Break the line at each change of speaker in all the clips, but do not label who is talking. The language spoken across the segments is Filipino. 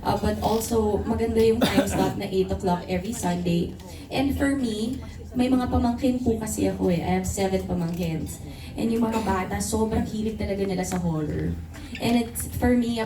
But also, maganda yung time slot na 8 o'clock every Sunday. And for me, may mga pamangkin po kasi ako eh. I have 7 pamangkins. And yung mga bata, sobrang hilig talaga nila sa horror. And it's, for me,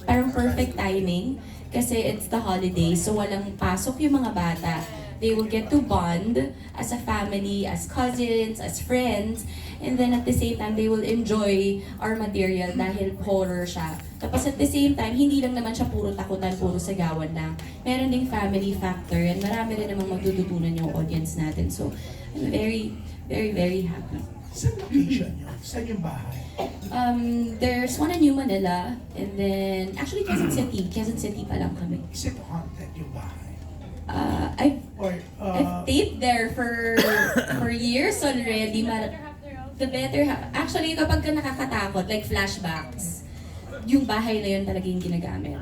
parang perfect timing. Kasi it's the holidays, so walang pasok yung mga bata. They will get to bond as a family, as cousins, as friends. And then at the same time, they will enjoy our material dahil horror siya. Tapos at the same time, hindi lang naman siya puro takutan, puro sagawan lang. Meron ding family factor and marami rin namang matututunan yung audience natin. So, I'm very, very, very happy.
Saan location nyo? Saan yung bahay?
There's one in Manila, and then, actually Quezon City pa lang kami.
Is it haunted yung bahay?
I've stayed there for years already. The better half. Actually, kapag ka nakakatakot, like flashbacks, yung bahay na yun talaga yung ginagamit.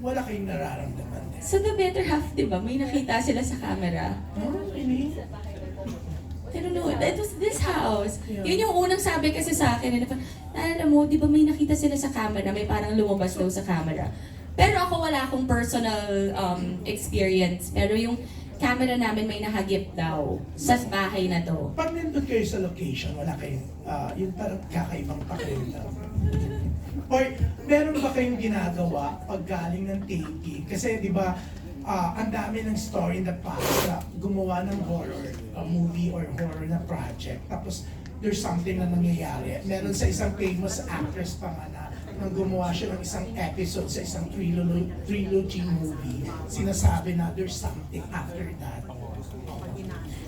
Wala kayong nararamdaman din.
So the better half, di ba? May nakita sila sa camera.
Really?
I don't know, it was this house. Yun yung unang sabi kasi sa akin. Naalala mo, di ba may nakita sila sa camera, may parang lumabas daw sa camera. Pero ako wala akong personal experience. Pero yung camera namin may nahagip daw sa bahay na to.
Pag nandun kayo sa location, wala kayong, yung parang kakaibang pakiramdam. Or meron ba kayong ginagawa pag galing ng taping? Kasi di ba, ang dami ng story in the past na gumawa ng horror movie or horror na project. Tapos there's something na nangyayari. Meron sa isang famous actress pa nga na nang gumawa siya ng isang episode sa isang trilogy movie. Sinasabi na there's something after that.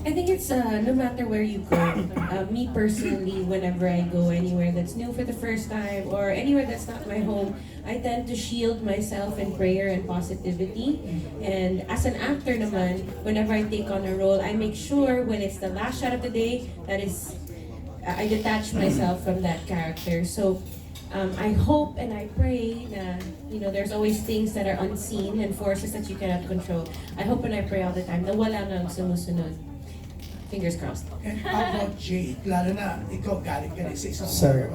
I think it's no matter where you go. Me personally, whenever I go anywhere that's new for the first time or anywhere that's not my home, I tend to shield myself in prayer and positivity. And as an actor naman, whenever I take on a role, I make sure when it's the last shot of the day, that is, I detach myself from that character. So I hope and I pray na, you know, there's always things that are unseen and forces that you cannot control. I hope and I pray all the time na wala nang sumusunod. Fingers crossed.
And how about Jade? Lalo na ikaw galing ka rin sa isang
Sir,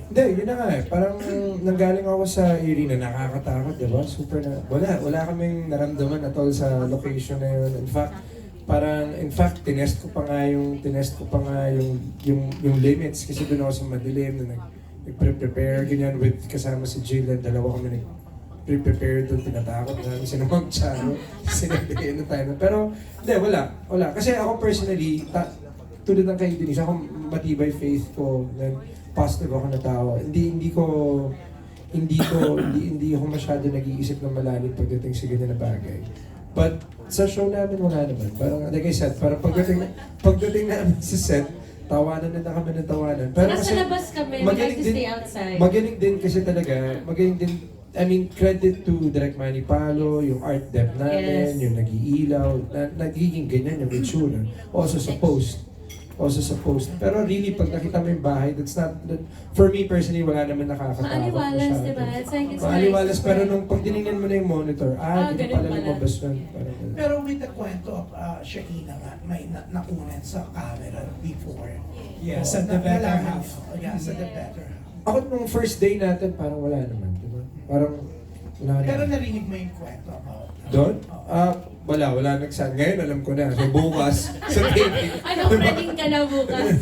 hindi, yun na nga eh. Parang nanggaling ako sa area na nakakatakot, di ba? Super na, wala kaming naramdaman at all sa location na yun. In fact, tinest ko pa nga yung limits kasi doon ako sa madilim na nag-prepare, ganyan, with kasama si Jill, and dalawa kami nag-prepare doon, tinatakot namin sino mag-charo, sinabihin na tayo na. Pero, hindi, wala. Kasi ako personally, tulad ng kay Denise, ako matibay faith ko, positive ako na tao. Hindi ako masyado nag-iisip ng malalim pagdating sa ganyan na bagay. But sa show namin wala naman. Parang like I said, parang pagdating namin sa set, tawanan na kami ng tawanan. Pero
Nasa labas kami, we have to stay outside.
Magaling din kasi talaga, I mean, credit to Direk Manny Palo, yung art depth namin,
Yes.
yung nag-iilaw, nagiging ganyan yung itsura. Also sa post. Pero really, pag nakita mo yung bahay, for me personally, wala naman nakakatakot.
Maaliwalas, diba? It's like, it's
Maaliwalas,
nice.
pero nung pag tinignan mo na yung monitor, ganun
ganun
pala
pala.
lumabas yun. Parang ganun.
Pero with the kwento of Shaina nga, may nakunan sa camera before.
Yes, at the better half.
Yes, at the better half.
Ako nung first day natin, parang wala naman, di ba? Parang wala
Pero
naman.
narinig mo yung kwento about...
Doon? Wala nagsan. Ngayon alam ko na. So bukas, sa taping.
Anong reading ka na bukas?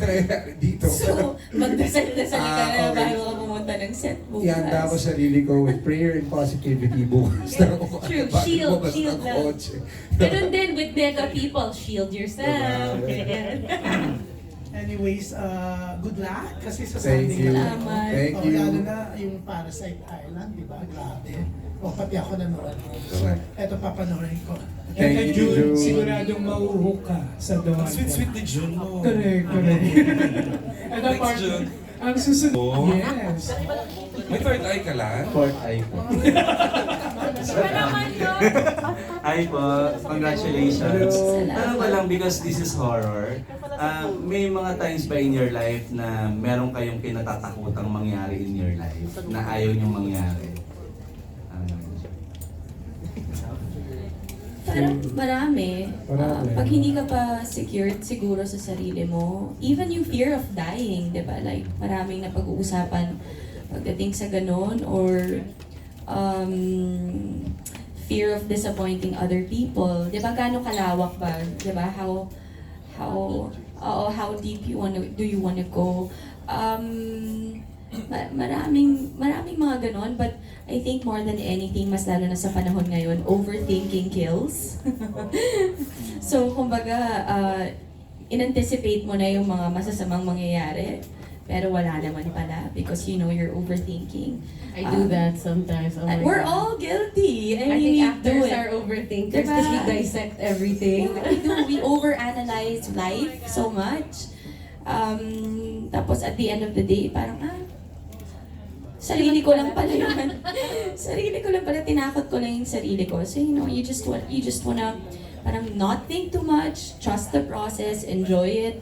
Dito.
So, magdasal-dasal ka na
Okay.
bago ka pumunta ng set bukas.
Ihanda ko sarili ko with prayer and positivity bukas na umaga.
True,
Bago
shield
bukas
lang.
ng kotse.
Ganun din with mega people, shield yourself.
Anyways, good luck kasi sa
Thank
Sunday
you.
na.
Salamat.
Thank you.
Lalo na yung Parasite Island, di ba? Grabe. O pati ako nanonood. So, eto papanoorin ko.
Thank
Kay
you,
June,
June.
siguradong mauhuk ka sa doon.
Sweet ni June mo.
Correct. Ito
Thanks,
part,
June.
ang susunod.
Oh.
Yes.
May third eye ka lang?
Fourth eye po. Hi po, congratulations. Tanong ko lang because this is horror. May mga times ba in your life na meron kayong kinatatakutang mangyari in your life na ayaw niyong mangyari?
Parang marami.
Marami.
Pag hindi ka pa secured siguro sa sarili mo, even yung fear of dying, di ba? Like, maraming napag-uusapan pagdating sa ganon, or fear of disappointing other people. Di ba, gaano kalawak ba? Di ba, how deep do you wanna go? Maraming mga ganon, but I think more than anything, mas lalo na sa panahon ngayon, overthinking kills. So, kumbaga, in-anticipate mo na yung mga masasamang mangyayari, pero wala naman pala because you know you're overthinking.
I do that sometimes. Oh my
We're
God.
all guilty.
I think
we do
actors
it.
are overthinkers
Diba?
because we dissect everything.
Yeah, we do. We overanalyze life so much. Tapos at the end of the day, parang, sarili ko lang pala yun. Sarili ko lang pala, tinakot ko lang yung sarili ko. So, you know, you just wanna parang not think too much, trust the process, enjoy it,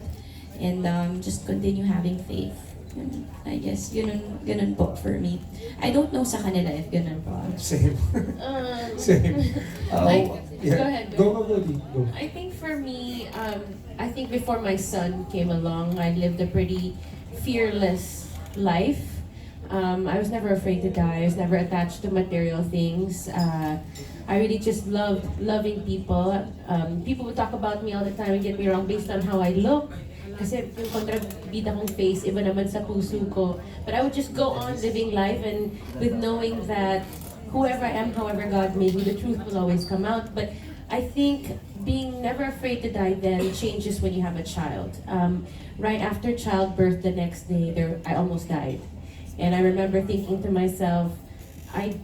and just continue having faith. Yun, I guess, ganun po for me. I don't know sa kanila if ganun po.
Same.
Um,
Same.
Like,
Yeah.
go ahead.
Go, Lodi. Go.
I think for me, I think before my son came along, I lived a pretty fearless life. I was never afraid to die. I was never attached to material things. I really just loved loving people. People would talk about me all the time and get me wrong based on how I look. Kasi yung kontrabida kong face, iba naman sa puso ko. But I would just go on living life and with knowing that whoever I am, however God made me, the truth will always come out. But I think being never afraid to die then changes when you have a child. Right after childbirth, the next day, I almost died. And I remember thinking to myself, I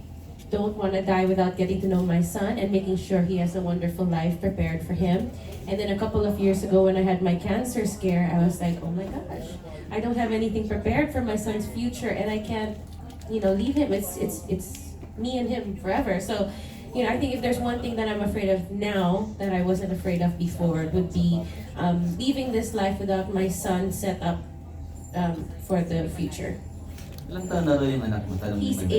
don't want to die without getting to know my son and making sure he has a wonderful life prepared for him. And then a couple of years ago when I had my cancer scare, I was like, oh my gosh, I don't have anything prepared for my son's future and I can't, leave him. It's me and him forever. So, I think if there's one thing that I'm afraid of now that I wasn't afraid of before, it would be leaving this life without my son set up for the future.
Ilang taon na rin yung anak mo? Tanong
He's
mo ba?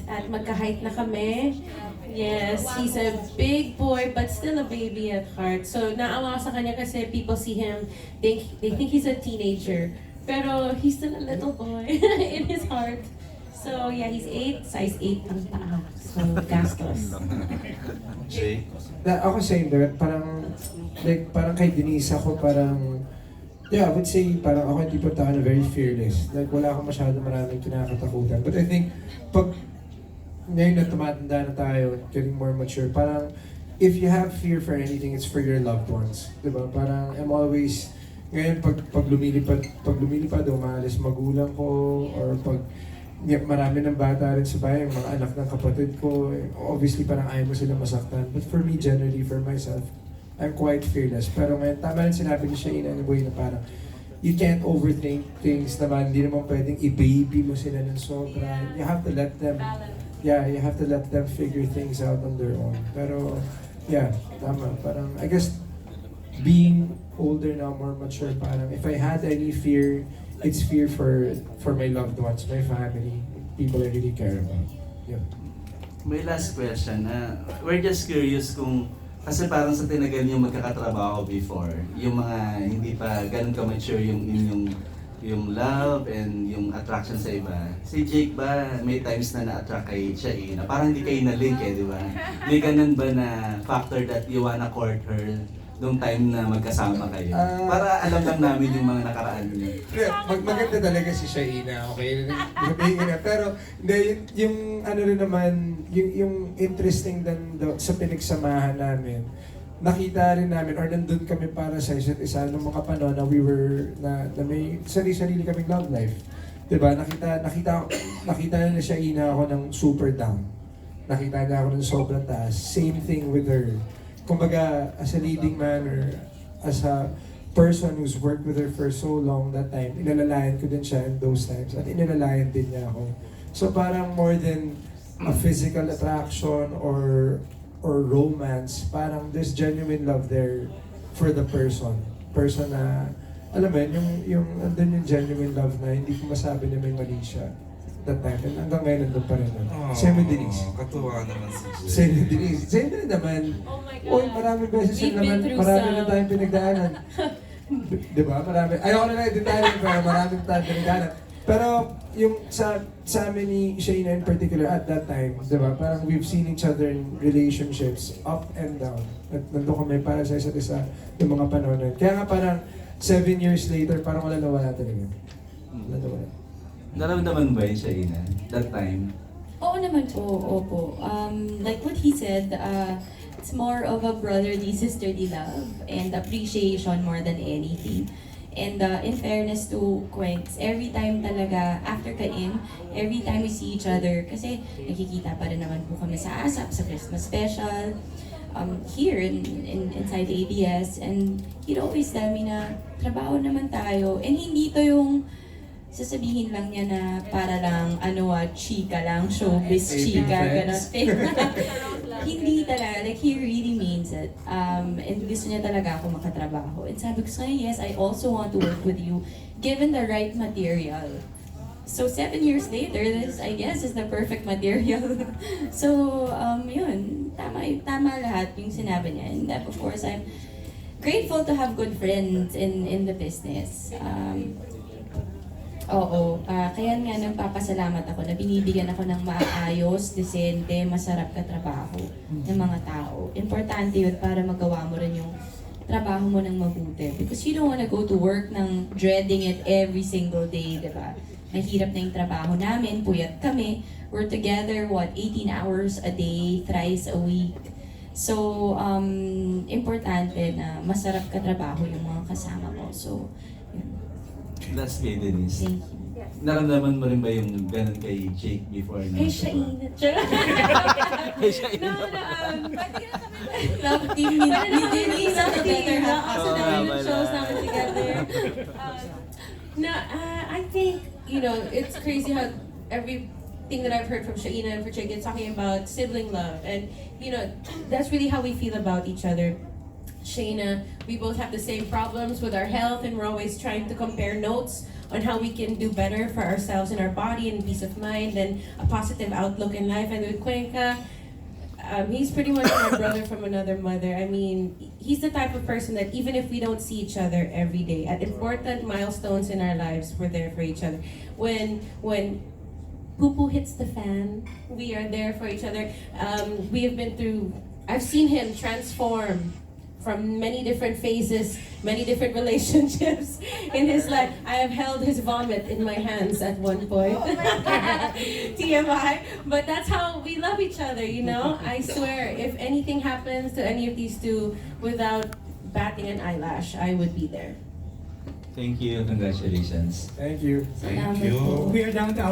8 at magka-height na kami. Yes, he's a big boy but still a baby at heart. So naawa ako sa kanya kasi people see him, they think he's a teenager. Pero he's still a little boy in his heart. So yeah, he's 8, size 8 ang paa. So gastos.
Jay?
Ako same din. Parang kay Denise ako I would say parang ako hindi pa tayo na very fearless. Like wala akong masyado maraming kinakatakutan. But I think pag ngayon na tumatanda na tayo, getting more mature, parang if you have fear for anything, it's for your loved ones. Diba? Parang I'm always, ngayon pag lumilipad, umalis magulang ko, or pag marami ng bata rin sa bahay, yung mga anak ng kapatid ko, obviously parang ayaw mo sila masaktan. But for me, generally, for myself, I'm quite fearless. Pero ngayon, tama rin sinabi ni Shaina in a way na parang you can't overthink things naman. Hindi naman pwedeng i-baby mo sila ng sobra. You have to let them, you have to let them figure things out on their own. Pero, tama. Parang, I guess, being older now, more mature, parang if I had any fear, it's fear for my loved ones, my family, people I really care about. Yeah.
May last question. We're just curious kasi parang sa tinagal yung magkakatrabaho before, yung mga hindi pa ganun ka-mature yung inyong yung love and yung attraction sa iba. Si Jake ba, may times na na-attract kay Shaina? Parang hindi kayo na-link di ba? May ganun ba na factor that you wanna court her nung time na magkasama kayo? Para alam lang namin yung mga nakaraan niyo.
Maganda talaga si Shaina, okay? Sabihin na. Pero, hindi, yung ano rin naman, yung interesting din sa pinagsamahan namin, nakita rin namin, or nandun kami para sa isa't isa nung mga panahon na na may sarili-sarili kaming love life. Diba? Nakita na ni Shaina ako ng super down. Nakita niya ako ng sobrang taas. Same thing with her. Kumbaga, as a leading man or as a person who's worked with her for so long that time, inalalayan ko din siya in those times at inalalayan din niya ako. So parang more than a physical attraction or romance, parang there's genuine love there for the person na, alam mo yung andun yung genuine love na hindi ko masabi na may mali siya that time. And hanggang ngayon nandun pa rin. Same with Denise.
Katuwa naman si Jay.
Same with Denise. Same din naman.
Oh my God.
Uy, maraming beses
We've
yun naman,
been through
marami
some.
na tayong pinagdaanan. Di ba? Marami. Ayoko na lang din tayo, pero maraming tayong pinagdaanan. Pero yung sa amin ni Shaina in particular at that time, di ba? Parang we've seen each other in relationships up and down. At nandun kami para sa isa't isa yung mga panahon na yun. Kaya nga parang 7 years later, parang wala nawala talaga. Wala nawala.
Naramdaman ba yun, Shaina, that time?
Oo naman po, opo. Like what he said, it's more of a brotherly, sisterly love and appreciation more than anything. And in fairness to Cuenca, every time talaga, after kain, every time we see each other, kasi nakikita pa rin naman po kami sa ASAP, sa Christmas special, here inside ABS, and he'd always tell me na, trabaho naman tayo, and hindi to yung sasabihin lang niya na para lang, chika lang, showbiz chika, gano'n. Hindi talaga, like he really means it. And gusto niya talaga ako makatrabaho. And sabi ko sa kanya, yes, I also want to work with you, given the right material. So 7 years later, this, I guess, is the perfect material. So, yun, tama lahat yung sinabi niya. And of course, I'm grateful to have good friends in the business. Kaya nga nagpapasalamat ako na binibigyan ako ng maayos, desente, masarap katrabaho ng mga tao. Importante yun para magawa mo rin yung trabaho mo ng mabuti. Because you don't wanna go to work ng dreading it every single day, di ba? Mahirap na yung trabaho namin, puyat kami. We're together, 18 hours a day, thrice a week. So, importante na masarap katrabaho yung mga kasama mo. So, yun.
Last kay Denise.
Thank you.
Naramdaman mo rin ba yung ganun kay Jake before na?
Hey, Shaina.
Kay Shaina.
Love team ni Denise at the better half.
Kasi
Oo,
namin yung
wala.
shows namin together. I think, it's crazy how everything that I've heard from Shaina and for Jake is talking about sibling love. And, that's really how we feel about each other. Shaina, we both have the same problems with our health, and we're always trying to compare notes on how we can do better for ourselves and our body and peace of mind and a positive outlook in life. And with Cuenca, he's pretty much my brother from another mother. I mean, he's the type of person that even if we don't see each other every day, at important milestones in our lives, we're there for each other. When poo-poo hits the fan, we are there for each other. I've seen him transform from many different phases, many different relationships in his life. I have held his vomit in my hands at one point. TMI. But that's how we love each other, I swear, if anything happens to any of these two without batting an eyelash, I would be there.
Thank you. Congratulations.
Thank you.
Salamat
you.
po.
We are down to our